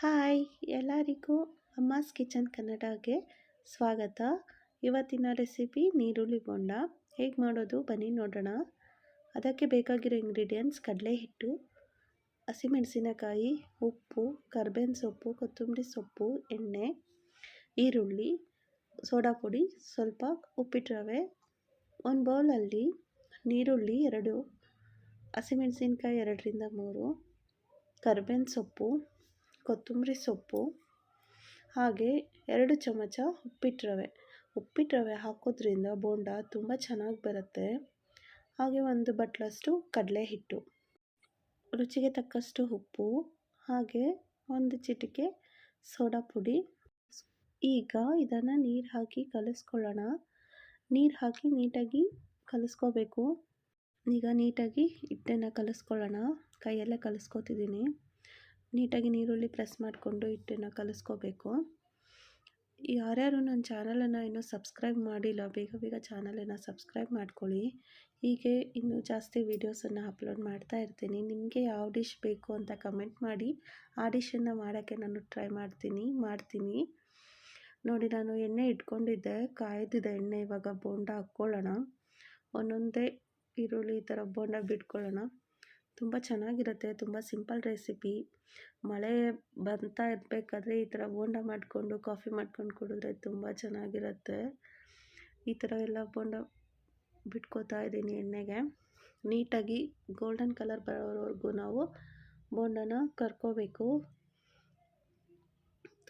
Hi ಎಲ್ಲರಿಗೂ ಅಮ್ಮಾಸ್ kitchen ಕನ್ನಡಗೆ ಸ್ವಾಗತ. ಇವತ್ತಿನ ರೆಸಿಪಿ ನೀರುಳ್ಳಿ ಬೋಂಡ ಹೇಗೆ ಮಾಡೋದು ಬನ್ನಿ ನೋಡೋಣ. ಅದಕ್ಕೆ ಬೇಕಾಗಿರೋ ಇಂಗ್ರೀಡಿಯೆಂಟ್ಸ್: ಕಡಲೆ ಹಿಟ್ಟು, ಹಸಿಮೆಣಸಿನಕಾಯಿ, ಉಪ್ಪು, ಕರ್ಬೇವಿನ ಸೊಪ್ಪು, ಕೊತ್ತಂಬರಿ ಸೊಪ್ಪು, ಎಣ್ಣೆ, ಈರುಳ್ಳಿ, ಸೋಡಾ ಪುಡಿ, ಸ್ವಲ್ಪ ಉಪ್ಪಿಟ್ಟು ರವೆ. ಒಂದು ಬೌಲಲ್ಲಿ ನೀರುಳ್ಳಿ 2, ಹಸಿಮೆಣಸಿನಕಾಯಿ 2ರಿಂದ 3, ಕರ್ಬೇವಿನ ಸೊಪ್ಪು, ಕೊತ್ತಂಬರಿ ಸೊಪ್ಪು, ಹಾಗೆ 2 ಚಮಚ ಉಪ್ಪಿಟ್ಟು ರವೆ ಹಾಕೋದ್ರಿಂದ ಬೋಂಡ ತುಂಬ ಚೆನ್ನಾಗಿ ಬರುತ್ತೆ. ಹಾಗೆ 1 ಬಟ್ಲಷ್ಟು ಕಡಲೆ ಹಿಟ್ಟು, ರುಚಿಗೆ ತಕ್ಕಷ್ಟು ಉಪ್ಪು, ಹಾಗೆ 1 ಚಿಟಿಕೆ ಸೋಡಾ ಪುಡಿ. ಈಗ ಇದನ್ನು ನೀರು ಹಾಕಿ ಕಲಿಸ್ಕೊಳ್ಳೋಣ. ನೀರು ಹಾಕಿ ನೀಟಾಗಿ ಕಲಿಸ್ಕೋಬೇಕು. ಈಗ ನೀಟಾಗಿ ಹಿಟ್ಟನ್ನು ಕಲಿಸ್ಕೊಳ್ಳೋಣ. ಕೈಯಲ್ಲೇ ಕಲಿಸ್ಕೊತಿದ್ದೀನಿ. ನೀಟಾಗಿ ನೀರುಳ್ಳಿ ಪ್ರೆಸ್ ಮಾಡಿಕೊಂಡು ಹಿಟ್ಟನ್ನು ಕಲಿಸ್ಕೋಬೇಕು. ಯಾರ್ಯಾರು ನನ್ನ ಚಾನಲನ್ನು ಇನ್ನೂ ಸಬ್ಸ್ಕ್ರೈಬ್ ಮಾಡಿಲ್ಲ, ಬೇಗ ಚಾನಲನ್ನು ಸಬ್ಸ್ಕ್ರೈಬ್ ಮಾಡ್ಕೊಳ್ಳಿ. ಹೀಗೆ ಇನ್ನೂ ಜಾಸ್ತಿ ವೀಡಿಯೋಸನ್ನು ಅಪ್ಲೋಡ್ ಮಾಡ್ತಾ ಇರ್ತೀನಿ. ನಿಮಗೆ ಯಾವ ಡಿಶ್ ಬೇಕು ಅಂತ ಕಮೆಂಟ್ ಮಾಡಿ. ಆ ಡಿಶನ್ನು ಮಾಡೋಕ್ಕೆ ನಾನು ಟ್ರೈ ಮಾಡ್ತೀನಿ. ನೋಡಿ, ನಾನು ಎಣ್ಣೆ ಇಟ್ಕೊಂಡಿದ್ದೆ, ಕಾಯ್ದಿದೆ ಎಣ್ಣೆ. ಇವಾಗ ಬೋಂಡ ಹಾಕ್ಕೊಳ್ಳೋಣ. ಒಂದೊಂದೇ ಈರುಳ್ಳಿ ಈ ಥರ ಬೋಂಡ ಬಿಟ್ಕೊಳ್ಳೋಣ. ತುಂಬ ಚೆನ್ನಾಗಿರುತ್ತೆ. ತುಂಬ ಸಿಂಪಲ್ ರೆಸಿಪಿ. ಮಳೆ ಬರ್ತಾ ಇರಬೇಕಾದ್ರೆ ಈ ಥರ ಬೋಂಡ ಮಾಡಿಕೊಂಡು ಕಾಫಿ ಮಾಡ್ಕೊಂಡು ಕುಡಿದ್ರೆ ತುಂಬ ಚೆನ್ನಾಗಿರುತ್ತೆ. ಈ ಥರ ಎಲ್ಲ ಬೋಂಡ ಬಿಟ್ಕೋತಾ ಇದ್ದೀನಿ ಎಣ್ಣೆಗೆ. ನೀಟಾಗಿ ಗೋಲ್ಡನ್ ಕಲರ್ ಬರೋವರೆಗೂ ನಾವು ಬೋಂಡನ ಕರ್ಕೋಬೇಕು.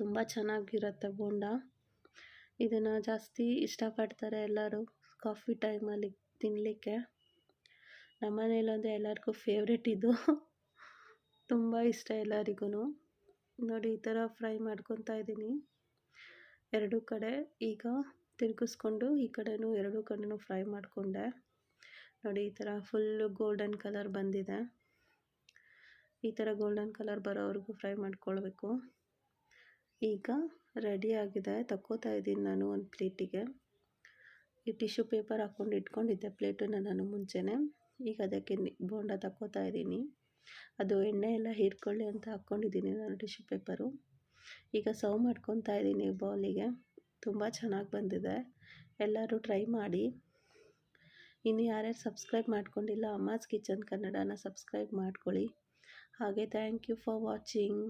ತುಂಬ ಚೆನ್ನಾಗಿರುತ್ತೆ ಬೋಂಡ. ಇದನ್ನು ಜಾಸ್ತಿ ಇಷ್ಟಪಡ್ತಾರೆ ಎಲ್ಲರೂ ಕಾಫಿ ಟೈಮಲ್ಲಿ ತಿನ್ನಲಿಕ್ಕೆ. ನಮ್ಮನೇಲಂದರೆ ಎಲ್ಲರಿಗೂ ಫೇವ್ರೆಟ್ ಇದು. ತುಂಬ ಇಷ್ಟ ಎಲ್ಲರಿಗೂ. ನೋಡಿ, ಈ ಥರ ಫ್ರೈ ಮಾಡ್ಕೊತಾ ಇದ್ದೀನಿ 2 ಕಡೆ. ಈಗ ತಿರುಗಿಸ್ಕೊಂಡು ಈ ಕಡೆನೂ 2 ಕಡೆನೂ ಫ್ರೈ ಮಾಡಿಕೊಂಡೆ. ನೋಡಿ, ಈ ಥರ ಫುಲ್ಲು ಗೋಲ್ಡನ್ ಕಲರ್ ಬಂದಿದೆ. ಈ ಥರ ಗೋಲ್ಡನ್ ಕಲರ್ ಬರೋವರೆಗೂ ಫ್ರೈ ಮಾಡ್ಕೊಳ್ಬೇಕು. ಈಗ ರೆಡಿ ಆಗಿದೆ. ತಕ್ಕೋತಾ ಇದ್ದೀನಿ ನಾನು ಒಂದು ಪ್ಲೇಟಿಗೆ. ಈ ಟಿಶ್ಯೂ ಪೇಪರ್ ಹಾಕ್ಕೊಂಡು ಇಟ್ಕೊಂಡಿದ್ದೆ ಪ್ಲೇಟನ್ನು ನಾನು ಮುಂಚೆನೇ. ಈಗ ಅದಕ್ಕೆ ಬೋಂಡ ತಕ್ಕೋತಾ ಇದ್ದೀನಿ. ಅದು ಎಣ್ಣೆ ಎಲ್ಲ ಹೀರ್ಕೊಳ್ಳಿ ಅಂತ ಹಾಕ್ಕೊಂಡಿದ್ದೀನಿ ನಾನು ಟಿಶ್ಯೂ ಪೇಪರು. ಈಗ ಸರ್ವ್ ಮಾಡ್ಕೊತಾ ಇದ್ದೀನಿ ಬೌಲಿಗೆ. ತುಂಬ ಚೆನ್ನಾಗಿ ಬಂದಿದೆ. ಎಲ್ಲರೂ ಟ್ರೈ ಮಾಡಿ. ಇನ್ನು ಯಾರ್ಯಾರು ಸಬ್ಸ್ಕ್ರೈಬ್ ಮಾಡ್ಕೊಂಡಿಲ್ಲ, ಅಮ್ಮಾಸ್ ಕಿಚನ್ ಕನ್ನಡನ ಸಬ್ಸ್ಕ್ರೈಬ್ ಮಾಡ್ಕೊಳ್ಳಿ. ಹಾಗೆ ಥ್ಯಾಂಕ್ ಯು ಫಾರ್ ವಾಚಿಂಗ್.